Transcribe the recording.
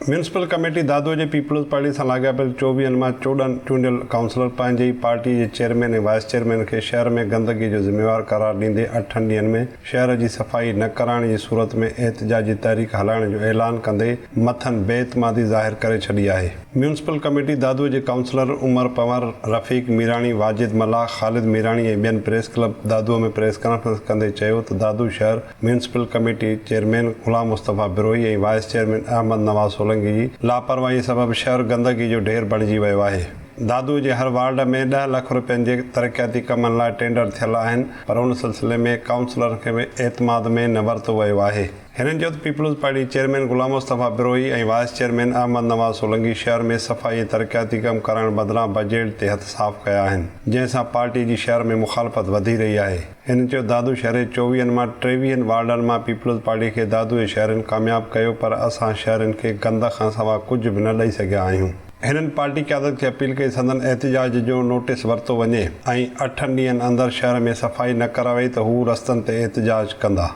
Municipal committee दादो जे peoples party से लाॻापियल 24 मां 14 चूंडियल काउंसलर पंहिंजी पार्टी के चेयरमैन ऐं वाइस चेयरमैन के शहर में गंदगी जो ज़िम्मेवार करार ॾींदे 8 ॾींहनि में शहर की सफ़ाई न कराइण जी सूरत में एहतजाजी तहरीक हलाइण जो ऐलान कंदे मथन बेइतमादी ज़ाहिर करे छॾी आहे। म्यूनसिपल कमेटी दादो के काउंसलर उमर पंवर, रफ़ीक मीराणी, वाजिद मल्लाह, ख़ालिद मीराणी ऐं ॿियनि प्रेस क्लब दादो में प्रेस कॉन्फ्रेंस कंदे चयो त दादो शहर म्यूनसिपल कमेटी चेयरमैन ग़ुलाम मुस्तफ़ा बिरोही ऐं वाइस चेयरमैन अहमद नवाज़ सोलंकी जी लापरवाही सबब शहर गंदगी जो ढेर बणिजी वियो आहे। दादू जे हर वार्ड में 10 लाख रुपयनि जे तरक़ियाती कमनि लाइ टेंडर थियल आहिनि, पर उन सिलसिले में काउंसलर खे एतमाद में न वरितो वियो आहे। हिननि चयो त पीपल्स पार्टी चेयरमैन ग़ुलाम मुस्तफ़ा बिरोही ऐं वाइस चेयरमैन अहमद नवाज़ सोलंकी शहर में सफ़ाई ऐं तरक़ियाती कम करण बदिरां बजट ते हथ साफ़ कया आहिनि, जंहिंसां पार्टी जी शहर में मुखालफ़त वधी रही आहे। हिननि चयो दादू शहर 24 मां 23 वार्डनि मां पीपल्स पार्टी खे दादू जे शहरनि कामयाब कयो, पर असां शहरनि खे गंद खां सवाइ कुझु बि न ॾेई सघिया आहियूं। हिननि पार्टी क़यादत खे अपील कई संदन एहतजाज जो नोटिस वरितो वञे ऐं 8 ॾींहनि अंदरि शहर में सफ़ाई न कराई त हू रस्तनि ते एहतजाज कंदा।